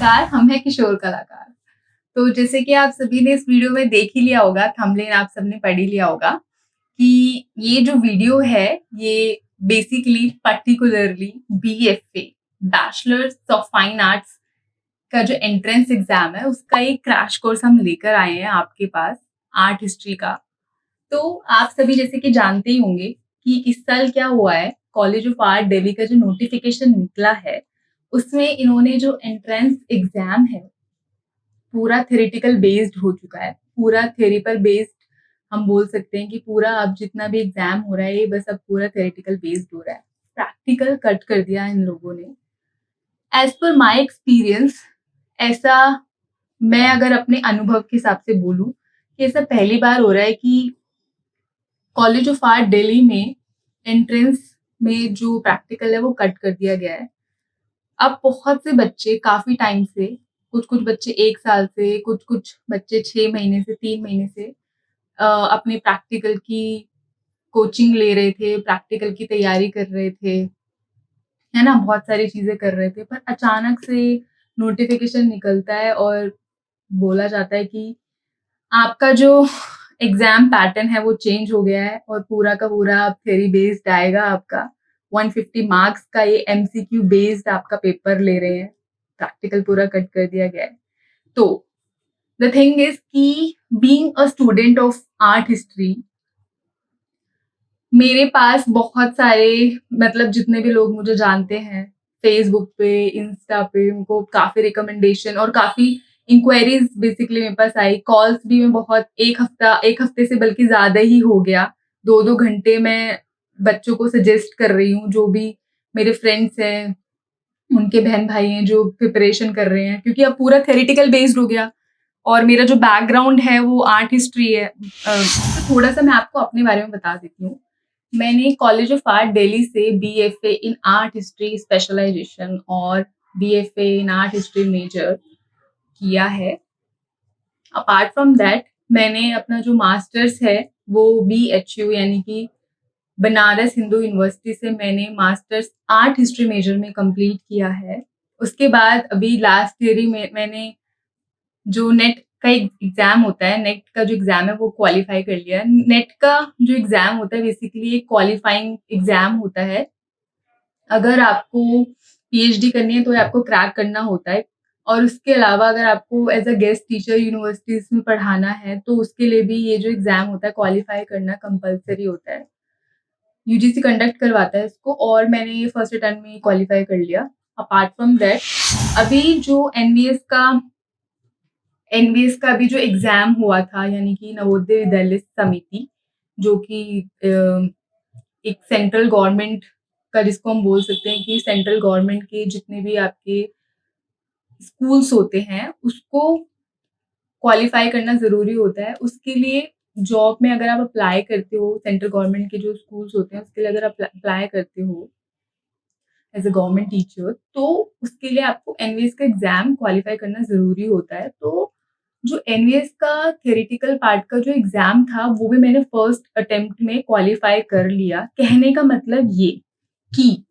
नमस्कार, हम हैं किशोर कलाकार। तो जैसे कि आप सभी ने इस वीडियो में देख ही लिया होगा, थंबनेल आप सबने पढ़ ही लिया होगा कि ये जो वीडियो है, ये basically particularly BFA bachelors of fine arts का जो एंट्रेंस एग्जाम है, उसका एक क्रैश कोर्स हम लेकर आए हैं आपके पास, आर्ट हिस्ट्री का। तो आप सभी जैसे कि जानते ही होंगे कि इस साल क्या हुआ है, कॉलेज ऑफ आर्ट दिल्ली का जो नोटिफिकेशन निकला है, उसमें इन्होंने जो एंट्रेंस एग्जाम है पूरा थ्योरेटिकल बेस्ड हो चुका है। पूरा थ्योरी पर बेस्ड हम बोल सकते हैं कि पूरा अब जितना भी एग्जाम हो रहा है, ये बस अब पूरा थ्योरेटिकल बेस्ड हो रहा है। प्रैक्टिकल कट कर दिया इन लोगों ने। एज पर माय एक्सपीरियंस, ऐसा मैं अगर अपने अनुभव के हिसाब से बोलूं कि ऐसा पहली बार हो रहा है कि कॉलेज ऑफ आर्ट दिल्ली में एंट्रेंस में जो प्रैक्टिकल है वो कट कर दिया गया है। अब बहुत से बच्चे काफी टाइम से, कुछ कुछ बच्चे 1 साल से, कुछ कुछ बच्चे 6 महीने से, 3 महीने से अपने प्रैक्टिकल की कोचिंग ले रहे थे, प्रैक्टिकल की तैयारी कर रहे थे, है ना, बहुत सारी चीजें कर रहे थे। पर अचानक से नोटिफिकेशन निकलता है और बोला जाता है कि आपका जो एग्जाम पैटर्न है वो चेंज हो गया है और पूरा का पूरा थ्योरी बेस्ड आएगा आपका। 150 मार्क्स का ये एमसीक्यू बेस्ड आपका पेपर ले रहे हैं। प्रैक्टिकल पूरा कट कर दिया गया है। तो द थिंग इज कि being a student of art history, मेरे पास बहुत सारे, मतलब जितने भी लोग मुझे जानते हैं फेसबुक पे, इंस्टा पे, उनको काफी रिकमेंडेशन और काफी इंक्वायरीज बेसिकली मेरे पास आई। कॉल्स भी मैं बहुत, एक हफ्ते से बल्कि ज्यादा ही हो गया। 2-2 घंटे मैं बच्चों को सजेस्ट कर रही हूँ, जो भी मेरे फ्रेंड्स हैं, उनके बहन भाई हैं जो प्रिपरेशन कर रहे हैं, क्योंकि अब पूरा थेरेटिकल बेस्ड हो गया और मेरा जो बैकग्राउंड है वो आर्ट हिस्ट्री है। तो थोड़ा सा मैं आपको अपने बारे में बता देती हूँ। मैंने कॉलेज ऑफ आर्ट दिल्ली से BFA in art history specialization और BFA in art history major किया है। अपार्ट फ्रॉम दैट, मैंने अपना जो मास्टर्स है वो बीएचयू यानी कि बनारस हिंदू यूनिवर्सिटी से मैंने मास्टर्स आर्ट हिस्ट्री मेजर में कंप्लीट किया है। उसके बाद अभी लास्ट ईयर ही में मैंने जो नेट का एक एग्जाम होता है, नेट का जो एग्जाम है वो क्वालिफाई कर लिया है। नेट का जो एग्जाम होता है बेसिकली एक क्वालिफाइंग एग्जाम होता है। अगर आपको पीएचडी करनी है तो ये आपको क्रैक करना होता है, और उसके अलावा अगर आपको as a guest teacher universities में पढ़ाना है तो उसके लिए भी ये जो एग्जाम होता है क्वालिफाई करना कंपलसरी होता है। यूजीसी कंडक्ट करवाता है इसको, और मैंने ये फर्स्ट अटेम्प्ट में क्वालिफाई कर लिया। अपार्ट फ्रॉम दैट, अभी जो एनवीएस का भी जो एग्जाम हुआ था, यानी कि नवोदय विद्यालय समिति, जो कि एक सेंट्रल गवर्नमेंट का, जिसको हम बोल सकते हैं कि सेंट्रल गवर्नमेंट के जितने भी आपके स्कूल्स होते हैं उसको क्वालिफाई करना जरूरी होता है। उसके लिए जॉब में अगर आप अप्लाई करते हो, सेंट्रल गवर्नमेंट के जो स्कूल्स होते हैं उसके लिए अगर आप अप्लाई करते हो एज अ गवर्नमेंट टीचर, तो उसके लिए आपको एनवीएस का एग्जाम क्वालिफाई करना जरूरी होता है। तो जो एनवीएस का थ्योरेटिकल पार्ट का जो एग्जाम था वो भी मैंने फर्स्ट अटेम्प्ट में क्वालिफाई कर लिया। कहने का मतलब ये कि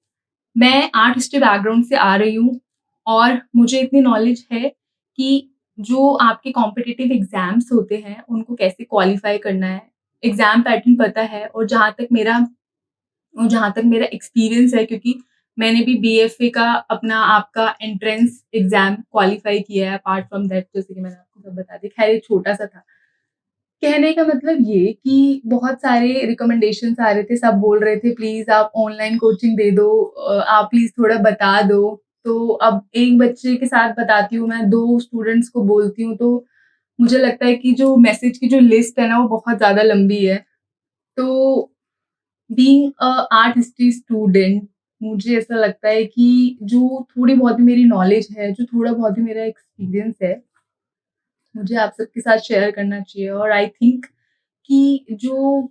मैं आर्ट हिस्ट्री बैकग्राउंड से आ रही हूँ और मुझे इतनी नॉलेज है कि जो आपके कॉम्पिटिटिव एग्जाम्स होते हैं उनको कैसे क्वालिफाई करना है, एग्जाम पैटर्न पता है। और जहाँ तक मेरा एक्सपीरियंस है, क्योंकि मैंने भी बीएफए का अपना आपका एंट्रेंस एग्जाम क्वालिफाई किया है। अपार्ट फ्रॉम दैट, जैसे कि मैंने आपको सब बता दिया, खैर ये छोटा सा था। कहने का मतलब ये कि बहुत सारे रिकमेंडेशंस आ रहे थे, सब बोल रहे थे प्लीज आप ऑनलाइन कोचिंग दे दो, आप प्लीज थोड़ा बता दो। तो अब एक बच्चे के साथ बताती हूँ मैं, 2 स्टूडेंट्स को बोलती हूँ, तो मुझे लगता है कि जो मैसेज की जो लिस्ट है ना वो बहुत ज्यादा लंबी है। तो being a art history student, मुझे ऐसा लगता है कि जो थोड़ी बहुत भी मेरी नॉलेज है, जो थोड़ा बहुत भी मेरा एक्सपीरियंस है, मुझे आप सबके साथ शेयर करना चाहिए। और आई थिंक कि जो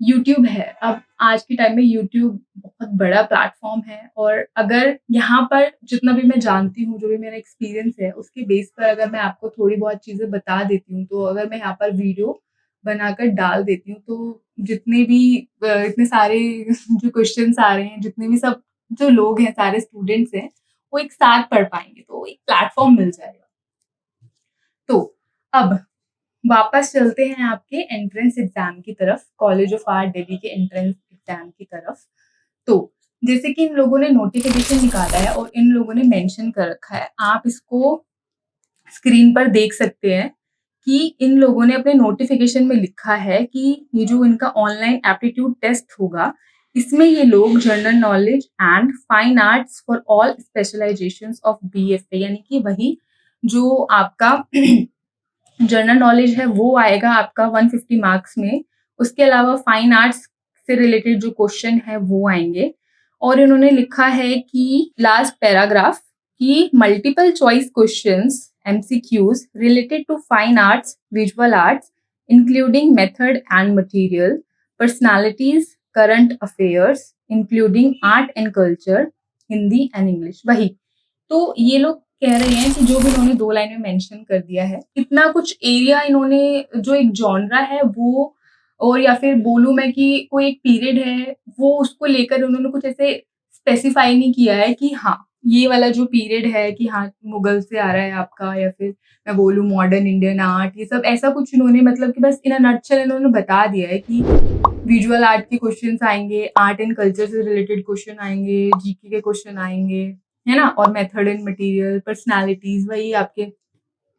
यूट्यूब है, अब आज के टाइम में यूट्यूब बहुत बड़ा प्लेटफॉर्म है, और अगर यहाँ पर जितना भी मैं जानती हूँ, जो भी मेरा एक्सपीरियंस है, उसके बेस पर अगर मैं आपको थोड़ी बहुत चीजें बता देती हूँ, तो अगर मैं यहाँ पर वीडियो बनाकर डाल देती हूँ, तो जितने भी इतने सारे जो क्वेश्चंस आ रहे हैं, जितने भी सब जो लोग हैं, सारे स्टूडेंट्स हैं, वो एक साथ पढ़ पाएँगे, तो एक प्लेटफ़ॉर्म मिल जाएगा। तो अब वापस चलते हैं आपके एंट्रेंस एग्ज़ाम की तरफ, कॉलेज ऑफ आर्ट दिल्ली के एंट्रेंस एग्ज़ाम की तरफ। तो जैसे कि इन लोगों ने नोटिफ़िकेशन निकाला है और इन लोगों ने मेंशन कर रखा है, आप इसको स्क्रीन पर देख सकते हैं कि इन लोगों ने अपने नोटिफ़िकेशन में लिखा है कि ये जो इनका ऑनलाइन एप्टीट्यूड टेस्ट होगा, इसमें ये लोग general knowledge and fine arts for all specializations of BFA यानी कि वही जो आपका जनरल नॉलेज है वो आएगा आपका 150 मार्क्स में। उसके अलावा फाइन आर्ट्स से रिलेटेड जो क्वेश्चन है वो आएँगे और इन्होंने लिखा है कि लास्ट पैराग्राफ कि multiple choice questions MCQs related to fine arts, visual arts including method and material, personalities, current affairs including art and culture, Hindi and English. वही तो ये लोग कह रहे हैं कि जो भी इन्होंने 2 लाइन में मेंशन कर दिया है, इतना कुछ एरिया इन्होंने जो एक जॉनरा है वो और या फिर बोलूँ मैं कि कोई एक पीरियड है, वो उसको लेकर उन्होंने कुछ ऐसे स्पेसिफ़ाई नहीं किया है कि हाँ, ये वाला जो पीरियड है कि हाँ, मुगल से आ रहा है आपका या फिर मैं बोलूँ मॉडर्न इंडियन आर्ट, ये सब ऐसा कुछ इन्होंने मतलब कि बस इन अ नटशेल इन्होंने बता दिया है कि विजुअल आर्ट के क्वेश्चन्स आएँगे, आर्ट एंड कल्चर से रिलेटेड क्वेश्चन आएँगे, जीके के क्वेश्चन आएँगे, है ना? और मेथड एंड मटेरियल, पर्सनैलिटीज़ वही आपके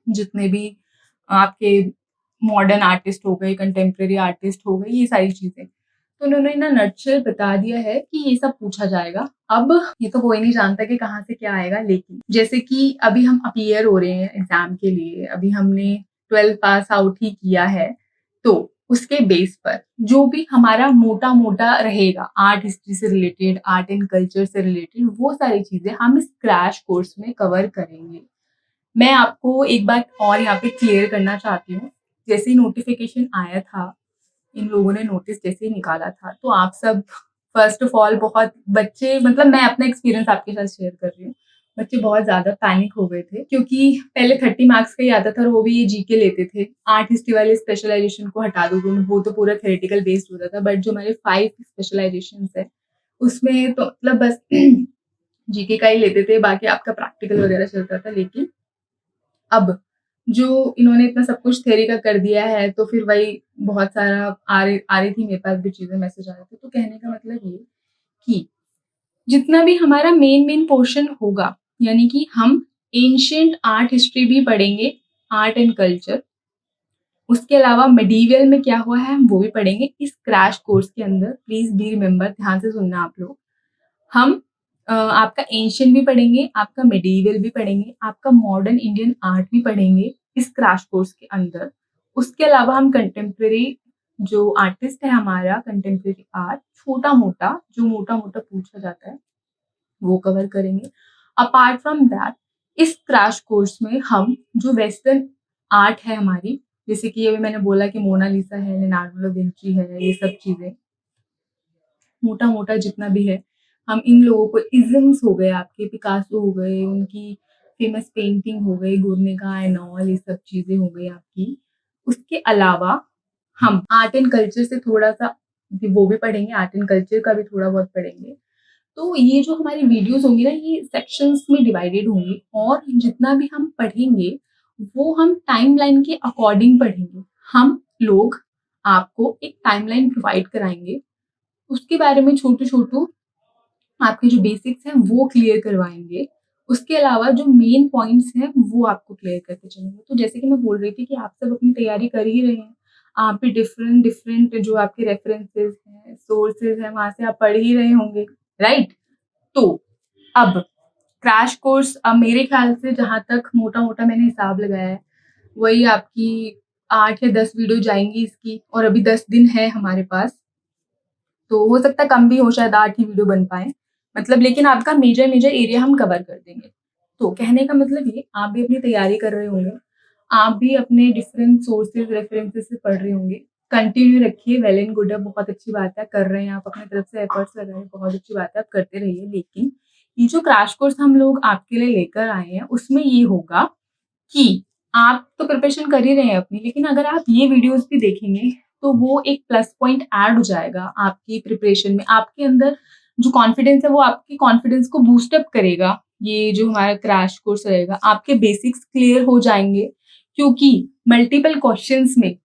जितने भी आपके मॉडर्न आर्टिस्ट हो गए, कंटेम्परेरी आर्टिस्ट हो गए, ये सारी चीज़ें। तो उन्होंने ना नटशेल बता दिया है कि ये सब पूछा जाएगा। अब ये तो कोई नहीं जानता कि कहाँ से क्या आएगा, लेकिन जैसे कि अभी हम अपीयर हो रहे हैं एग्ज़ाम के लिए, अभी हमने 12th पास आउट ही किया है, तो उसके बेस पर जो भी हमारा मोटा-मोटा रहेगा, आर्ट हिस्ट्री से रिलेटेड, आर्ट एंड कल्चर से रिलेटेड, वो सारी चीज़ें हम इस क्रैश कोर्स में कवर करेंगे। मैं आपको एक बात और यहाँ पे क्लियर करना चाहती हूँ। जैसे ही नोटिफ़िकेशन आया था, इन लोगों ने नोटिस जैसे ही निकाला था, तो आप सब फ़र्स्ट ऑफ ऑल बहुत बच्चे मतलब मैं अपना एक्सपीरियंस आपके साथ शेयर कर रही हूँ। बच्चे बहुत ज़्यादा पैनिक हो गए थे क्योंकि पहले 30 मार्क्स का ही आता था और वो भी ये जीके लेते थे। आर्ट हिस्ट्री वाले स्पेशलाइज़ेशन को हटा दो तुम, वो तो पूरा थ्योरेटिकल बेस्ड होता था, बट जो हमारे 5 स्पेशलाइज़ेशंस है, उसमें तो मतलब बस जीके का ही लेते थे, बाकी आपका प्रैक्टिकल वगैरह चलता था। लेकिन अब जो इन्होंने इतना सब कुछ थ्योरी का कर दिया है, तो फिर वही बहुत सारा आ रही थी मेरे पास भी चीज़ें, मैसेज आ रहे थे। तो कहने का मतलब ये कि जितना भी हमारा मेन पोर्शन होगा, यानी कि हम एंशिएंट आर्ट हिस्ट्री भी पढ़ेंगे, आर्ट एंड कल्चर। उसके अलावा मेडिएवल में क्या हुआ है, हम वो भी पढ़ेंगे इस क्रैश कोर्स के अंदर। प्लीज़ बी रिमेंबर, ध्यान से सुनना आप लोग। हम आपका एंशिएंट भी पढ़ेंगे, आपका मेडिएवल भी पढ़ेंगे, आपका मॉडर्न इंडियन आर्ट भी पढ़ेंगे इस क्रैश कोर्स के अंदर। उसके अलावा हम कंटेम्परेरी जो आर्टिस्ट है हमारा, कंटेम्परेरी आर्ट, छोटा-मोटा जो मोटा-मोटा पूछा जाता है, वो कवर करेंगे। अपार्ट फ्रॉम दैट इस क्रैश कोर्स में हम जो वेस्टर्न आर्ट है हमारी, जैसे कि अभी मैंने बोला कि मोनालिसा है, लियोनार्डो दा विंची है, ये सब चीज़ें मोटा-मोटा जितना भी है, हम इन लोगों को इज़म्स हो गए आपके, पिकासो हो गए, उनकी फ़ेमस पेंटिंग हो गई, गुर्निका एंड ऑल ये सब चीज़ें हो गई आपकी। उसके अलावा हम आर्ट एंड कल्चर से थोड़ा-सा वो भी पढ़ेंगे, आर्ट एंड कल्चर का भी थोड़ा बहुत पढ़ेंगे। तो ये जो हमारी वीडियोज़ होंगी ना, ये सेक्शंस में डिवाइडेड होंगी और जितना भी हम पढ़ेंगे, वो हम टाइमलाइन के अकॉर्डिंग पढ़ेंगे। हम लोग आपको एक टाइमलाइन प्रोवाइड कराएँगे, उसके बारे में छोटू-छोटू आपके जो बेसिक्स हैं वो क्लियर करवाएँगे। उसके अलावा जो मेन पॉइंट्स हैं वो आपको क्लियर करके चलेंगे। तो जैसे कि मैं बोल रही थी कि आप सब अपनी तैयारी कर ही रहे हैं। आप भी डिफरेंट जो आपके रेफरेंसेस हैं, सोर्सेज़ हैं, वहाँ से आप पढ़ ही रहे होंगे, राइट? तो अब क्रैश कोर्स मेरे ख़्याल से जहाँ तक मोटा-मोटा मैंने हिसाब लगाया है, वही आपकी 8 या 10 वीडियो जाएँगी इसकी और अभी 10 दिन है हमारे पास। तो हो सकता है कम भी हो, शायद 8 ही वीडियो बन पाएँ। मतलब लेकिन आपका मेजर एरिया हम कवर कर देंगे। तो कहने का मतलब ये, आप भी अपनी तैयारी कर रहे होंगे, आप भी अपने डिफरेंट सोर्सेज़, रेफरेंसेस से पढ़ रहे होंगे। कंटिन्यू रखिए, वेल एंड गुड है, बहुत अच्छी बात है, कर रहे हैं आप अपनी तरफ से एफर्ट्स लगा रहे हैं, बहुत अच्छी बात है, आप करते रहिए। लेकिन ये जो क्रैश कोर्स हम लोग आपके लिए लेकर आए हैं, उसमें ये होगा कि आप तो प्रिपरेशन कर ही रहे हैं अपनी, लेकिन अगर आप ये वीडियोज़ भी देखेंगे, तो वो एक प्लस पॉइंट ऐड हो जाएगा आपकी प्रिपरेशन में। आपके अंदर जो कॉन्फिडेंस है, वो आपके कॉन्फिडेंस को बूस्ट अप करेगा। ये जो हमारा क्रैश कोर्स रहेगा, आपके बेसिक्स क्लियर हो जाएँगे, क्योंकि मल्टीपल क्वेश्चंस में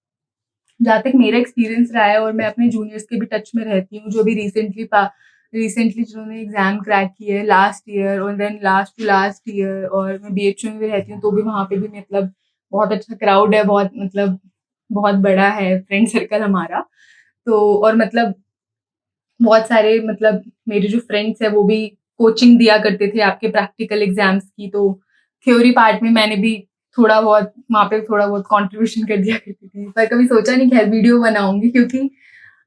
जहाँ तक मेरा एक्सपीरियंस रहा है और मैं अपने जूनियर्स के भी टच में रहती हूँ, जो भी रिसेंटली जिन्होंने एग्ज़ाम क्रैक किए हैं लास्ट ईयर और then last to last year, और मैं बीएचयू में भी रहती हूँ, तो भी वहाँ पे भी मतलब बहुत अच्छा क्राउड है, बहुत मतलब बहुत बड़ा है फ्रेंड सर्कल हमारा। तो और मतलब बहुत सारे मतलब मेरे जो फ्रेंड्स हैं वो भी कोचिंग दिया करते थे आपके प्रैक्टिकल एग्ज़ाम्स की, तो थ्योरी पार्ट में मैंने भी थोड़ा बहुत वहाँ पे थोड़ा बहुत कंट्रीब्यूशन कर दिया करती थी। पर कभी सोचा नहीं खैर वीडियो बनाऊँगी, क्योंकि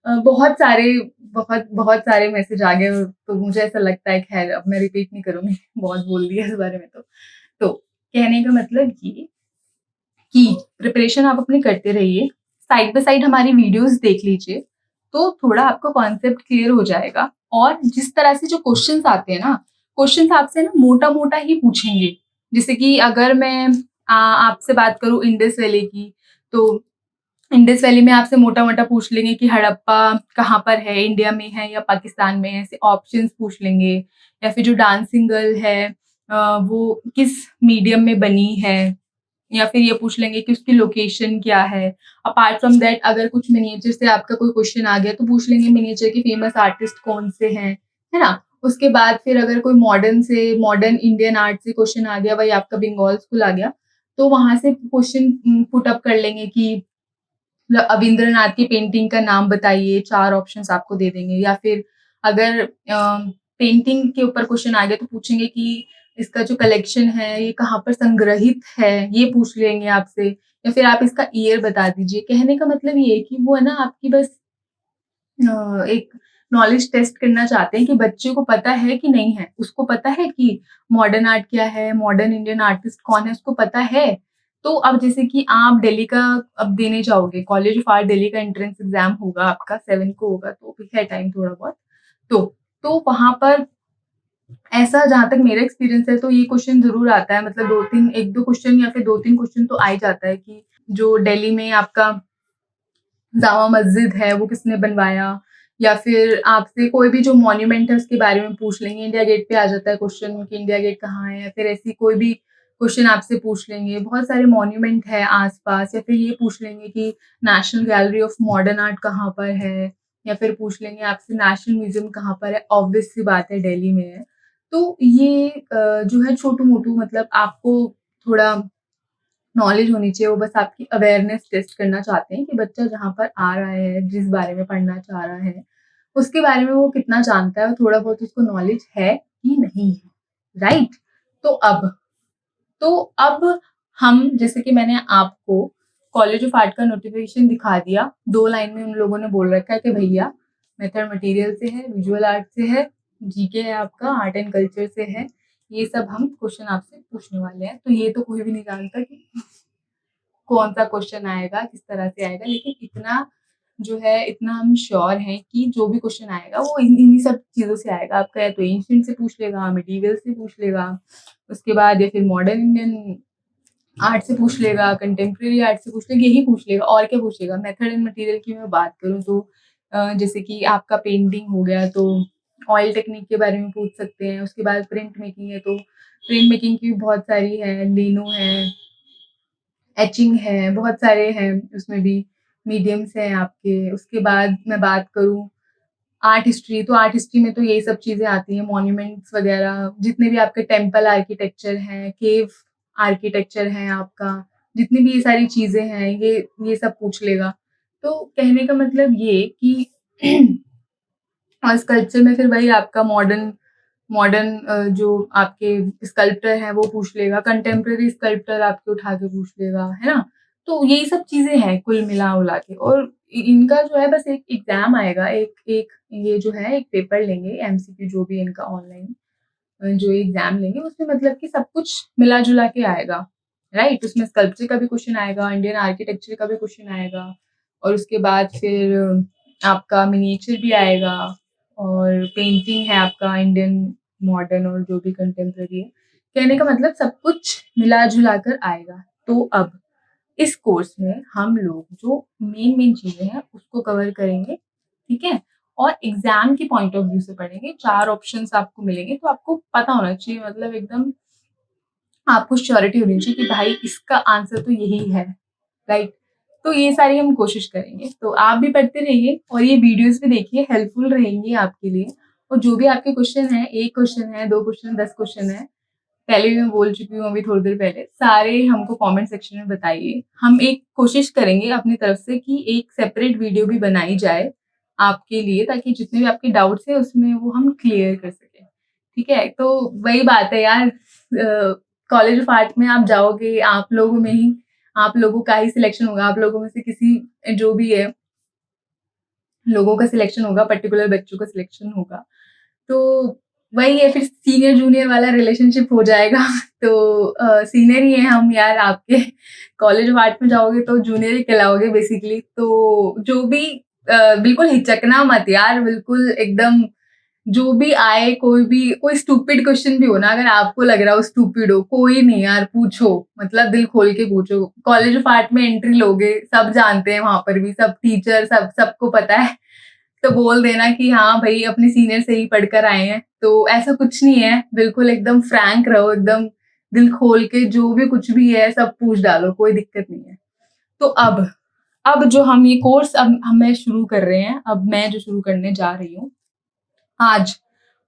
बहुत सारे बहुत बहुत सारे मैसेज आ गए, तो मुझे ऐसा लगता है खैर अब मैं रिपीट नहीं करूँगी, बहुत बोल दिया इस बारे में तो। तो कहने का मतलब ये कि प्रिपरेशन आप अपनी करते रहिए, साइड बाय साइड हमारी वीडियोज़ देख लीजिए, तो थोड़ा आपका कॉन्सेप्ट क्लियर हो जाएगा। और जिस तरह से जो क्वेश्चन्स आते हैं ना, क्वेश्चन्स आपसे ना मोटा-मोटा ही पूछेंगे। जैसे कि अगर मैं आपसे बात करूँ इंडस वैली की, तो इंडस वैली में आपसे मोटा-मोटा पूछ लेंगे कि हड़प्पा कहाँ पर है, इंडिया में है या पाकिस्तान में है, ऐसे ऑप्शंस पूछ लेंगे। या फिर जो डांसिंग गर्ल है वो किस मीडियम में बनी है, या फिर ये पूछ लेंगे कि उसकी लोकेशन क्या है। अपार्ट फ्रॉम दैट अगर कुछ मिनिएचर से आपका कोई क्वेश्चन आ गया तो पूछ लेंगे मिनिएचर के फेमस आर्टिस्ट कौन से हैं, है ना? उसके बाद फिर अगर कोई मॉडर्न इंडियन आर्ट से क्वेश्चन आ गया, वही आपका बंगाल स्कूल आ गया, तो वहाँ से क्वेश्चन पुट अप कर लेंगे कि रवींद्रनाथ की पेंटिंग का नाम बताइए, 4 ऑप्शंस आपको दे देंगे। या फिर अगर पेंटिंग के ऊपर क्वेश्चन आ गया तो पूछेंगे कि इसका जो कलेक्शन है ये कहाँ पर संग्रहित है, ये पूछ लेंगे आपसे। या फिर आप इसका ईयर बता दीजिए। कहने का मतलब ये है कि वो है ना आपकी बस एक नॉलेज टेस्ट करना चाहते हैं कि बच्चे को पता है कि नहीं है। उसको पता है कि मॉडर्न आर्ट क्या है, मॉडर्न इंडियन आर्टिस्ट कौन है, उसको पता है। तो अब जैसे कि आप दिल्ली का अब देने जाओगे, कॉलेज ऑफ आर्ट दिल्ली का एंट्रेंस एग्ज़ाम होगा आपका 7 को होगा, तो अभी है टाइम थोड़ा बहुत। तो वहाँ पर ऐसा जहाँ तक मेरा एक्सपीरियंस है तो ये क्वेश्चन ज़रूर आता है, मतलब 2-3 1-2 क्वेश्चन या फिर 2-3 क्वेश्चन तो आ ही जाता है कि जो दिल्ली में आपका जामा मस्जिद है वो किसने बनवाया, या फिर आपसे कोई भी जो मॉन्यूमेंट है उसके बारे में पूछ लेंगे। इंडिया गेट पे आ जाता है क्वेश्चन कि इंडिया गेट कहाँ है, या फिर ऐसी कोई भी क्वेश्चन आपसे पूछ लेंगे। बहुत सारे मॉन्यूमेंट है आस-पास, या फिर ये पूछ लेंगे कि national gallery of modern art कहाँ पर है, या फिर पूछ लेंगे आपसे नेशनल म्यूज़ियम कहाँ पर है, ऑब्वियस सी बात है दिल्ली में है। तो ये जो है छोटू-मोटू मतलब आपको थोड़ा नॉलेज होनी चाहिए, वो बस आपकी अवेयरनेस टेस्ट करना चाहते हैं कि बच्चा जहाँ पर आ रहा है, जिस बारे में पढ़ना चाह रहा है, उसके बारे में वो कितना जानता है और थोड़ा बहुत उसको नॉलेज है कि नहीं है, राइट? तो अब हम जैसे कि मैंने आपको कॉलेज ऑफ आर्ट का नोटिफ़िकेशन दिखा दिया, 2 लाइन में उन लोगों ने बोल रखा है कि भैया मेथड मटेरियल से है, विजुअल आर्ट से है, जीके है आपका, आर्ट एंड कल्चर से है, ये सब हम क्वेश्चन आपसे पूछने वाले हैं। तो ये तो कोई भी नहीं जानता कि कौन-सा क्वेश्चन आएगा, किस तरह से आएगा, लेकिन इतना जो है इतना हम श्योर हैं कि जो भी क्वेश्चन आएगा वो इन्हीं सब चीज़ों से आएगा। आपका या तो एंशिएंट से पूछ लेगा, मिडीवल से पूछ लेगा, उसके बाद या फिर मॉडर्न इंडियन आर्ट से पूछ लेगा, कंटेम्प्रेरी आर्ट से पूछ लेगा, यही पूछ लेगा और क्या पूछेगा। मेथड एंड मटेरियल की मैं बात करूँ तो जैसे कि आपका पेंटिंग हो गया तो ऑयल टेक्निक के बारे में पूछ सकते हैं। उसके बाद प्रिंट मेकिंग है तो प्रिंट मेकिंग की भी बहुत सारी है, लिनो है, एचिंग है, बहुत सारे हैं उसमें भी, मीडियम्स हैं आपके। उसके बाद मैं बात करूँ आर्ट हिस्ट्री, तो आर्ट हिस्ट्री में तो यही सब चीज़ें आती हैं, मॉन्यूमेंट्स वगैरह, जितने भी आपके टेम्पल आर्किटेक्चर हैं, केव आर्किटेक्चर हैं आपका, जितनी भी ये सारी चीज़ें हैं, ये सब पूछ लेगा। तो कहने का मतलब ये कि और स्कल्पचर में फिर वही आपका मॉडर्न मॉडर्न जो आपके स्कल्प्टर हैं वो पूछ लेगा, कंटेम्परेरी स्कल्प्टर आपके उठा के पूछ लेगा, है ना? तो यही सब चीज़ें हैं कुल मिला-विला के, और इनका जो है बस एक एग्ज़ाम आएगा, एक एक ये जो है एक पेपर लेंगे एमसीक्यू जो भी इनका ऑनलाइन जो एग्ज़ाम लेंगे उसमें मतलब कि सब कुछ मिला-जुला के आएगा, राइट? उसमें स्कल्पचर का भी क्वेश्चन आएगा, इंडियन आर्किटेक्चर का भी क्वेश्चन आएगा, और उसके बाद फिर आपका मिनिएचर भी आएगा, और पेंटिंग है आपका इंडियन मॉडर्न और जो भी कंटेम्परेरी है। कहने का मतलब सब कुछ मिला-जुला कर आएगा। तो अब इस कोर्स में हम लोग जो मेन चीज़ें हैं उसको कवर करेंगे, ठीक है? और एग्जाम के पॉइंट ऑफ व्यू से पढ़ेंगे। 4 ऑप्शंस आपको मिलेंगे, तो आपको पता होना चाहिए, मतलब एकदम आपको श्योरिटी होनी चाहिए कि भाई इसका आंसर तो यही है, राइट? तो ये सारी हम कोशिश करेंगे। तो आप भी पढ़ते रहिए और ये वीडियोस भी देखिए, हेल्पफुल रहेंगी आपके लिए। और जो भी आपके क्वेश्चन है, 1 क्वेश्चन है, 2 क्वेश्चन, 10 क्वेश्चन है, पहले भी मैं बोल चुकी हूँ अभी थोड़ी देर पहले, सारे हमको कमेंट सेक्शन में बताइए। हम एक कोशिश करेंगे अपनी तरफ से कि एक सेपरेट वीडियो भी बनाई जाए आपके लिए, ताकि जितने भी आपके डाउट्स है उसमें वो हम क्लियर कर सकें। ठीक है? तो वही बात है यार, कॉलेज ऑफ आर्ट में आप जाओगे, आप लोगों का ही सिलेक्शन होगा, आप लोगों में से किसी जो भी है लोगों का सिलेक्शन होगा, पर्टिकुलर बच्चों का सिलेक्शन होगा। तो वही है, फिर सीनियर जूनियर वाला रिलेशनशिप हो जाएगा। तो सीनियर ही है हम यार आपके। कॉलेज ऑफ आर्ट में जाओगे तो जूनियर ही कहलाओगे बेसिकली। तो जो भी बिल्कुल हिचकना मत यार, बिल्कुल एकदम जो भी आए, कोई स्टूपिड क्वेश्चन भी हो ना, अगर आपको लग रहा हो स्टूपिड हो, कोई नहीं यार, पूछो, मतलब दिल खोल के पूछो। कॉलेज ऑफ आर्ट में एंट्री लोगे, सब जानते हैं, वहां पर भी सब टीचर, सबको पता है। तो बोल देना कि हाँ भाई अपने सीनियर से ही पढ़कर आए हैं। तो ऐसा कुछ नहीं है, बिल्कुल एकदम फ्रैंक रहो, एकदम दिल खोल के जो भी कुछ भी है सब पूछ डालो, कोई दिक्कत नहीं है। तो अब जो हम ये कोर्स अब हमें शुरू कर रहे हैं, अब मैं जो शुरू करने जा रही हूँ आज,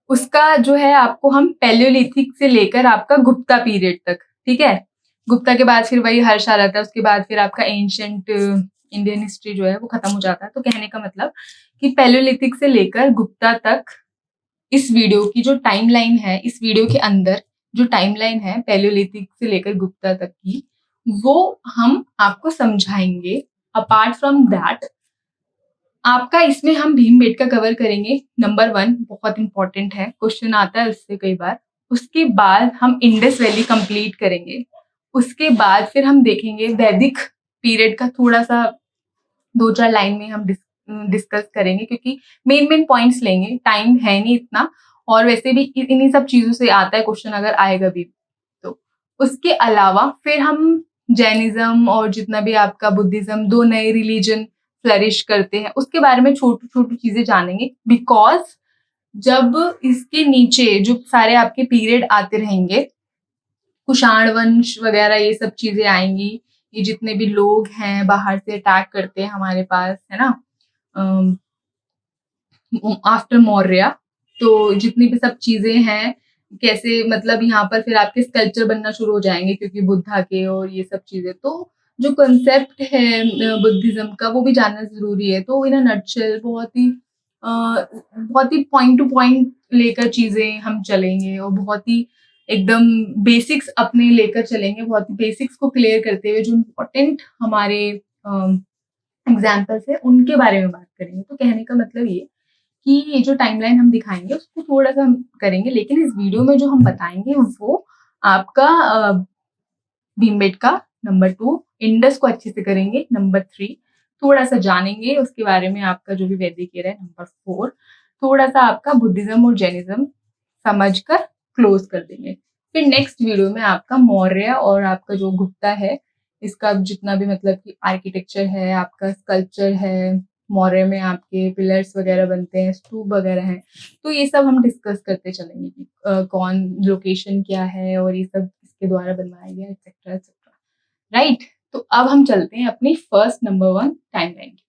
उसका जो है आपको हम पैलियोलिथिक से लेकर आपका गुप्ता पीरियड तक, ठीक है? गुप्ता के बाद फिर वही हर साल आता है, उसके बाद फिर आपका एंशिएंट इंडियन हिस्ट्री जो है वो खत्म हो जाता है। तो कहने का मतलब कि पैलियोलिथिक से लेकर गुप्ता तक इस वीडियो की जो टाइमलाइन है, इस वीडियो के अंदर जो टाइमलाइन है पैलियोलिथिक से लेकर गुप्ता तक की, वो हम आपको समझाएंगे। अपार्ट फ्रॉम दैट आपका इसमें हम भीमबेटका कवर करेंगे, नंबर 1 बहुत इंपॉर्टेंट है, क्वेश्चन आता है उससे कई बार। उसके बाद हम इंडस वैली कंप्लीट करेंगे। उसके बाद फिर हम देखेंगे वैदिक पीरियड का, थोड़ा सा 2-4 लाइन में हम डिस्कस करेंगे, क्योंकि मेन पॉइंट्स लेंगे, टाइम है नहीं इतना। और वैसे भी इन्हीं सब चीजों से आता है क्वेश्चन, अगर आएगा भी तो। उसके अलावा फिर हम जैनिज्म और जितना भी आपका बुद्धिज्म, 2 नए रिलीजन फ्लरिश करते हैं, उसके बारे में छोटी छोटी चीजें जानेंगे। बिकॉज जब इसके नीचे जो सारे आपके पीरियड आते रहेंगे, कुषाण वंश वगैरह ये सब चीजें आएंगी, ये जितने भी लोग हैं बाहर से अटैक करते हैं हमारे पास, है ना, आफ्टर मौर्य, तो जितनी भी सब चीजें हैं, कैसे मतलब यहाँ पर फिर आपके स्कल्पचर बनना शुरू हो जाएंगे क्योंकि बुद्धा के, और ये सब चीजें। तो जो कंसेप्ट है बुद्धिज्म का वो भी जानना जरूरी है। तो इन अ नटशेल बहुत ही पॉइंट टू पॉइंट लेकर चीजें हम चलेंगे, और बहुत ही एकदम बेसिक्स अपने लेकर चलेंगे, बहुत ही बेसिक्स को क्लियर करते हुए जो इम्पोर्टेंट हमारे एग्जाम्पल्स है उनके बारे में बात करेंगे। तो कहने का मतलब ये कि ये जो टाइमलाइन हम दिखाएंगे उसको थोड़ा सा हम करेंगे, लेकिन इस वीडियो में जो हम बताएंगे वो आपका भीमबेटका, नंबर 2 इंडस को अच्छे से करेंगे, नंबर 3 थोड़ा सा जानेंगे उसके बारे में, आपका जो भी वैदिक era है, नंबर 4 थोड़ा सा आपका बुद्धिज्म और जैनिज्म समझकर क्लोज कर देंगे। फिर नेक्स्ट वीडियो में आपका मौर्य और आपका जो गुप्ता है, इसका जितना भी मतलब कि आर्किटेक्चर है, आपका स्कल्पचर है, मौर्य में आपके पिलर्स वगैरह बनते हैं, स्तूप वगैरह हैं, तो ये सब हम डिस्कस करते चलेंगे कि कौन लोकेशन क्या है और ये सब किसके द्वारा बनवाया गया, एक्सेट्रा एक्सेट्रा, राइट? तो अब हम चलते हैं अपनी फर्स्ट नंबर 1 टाइमलाइन की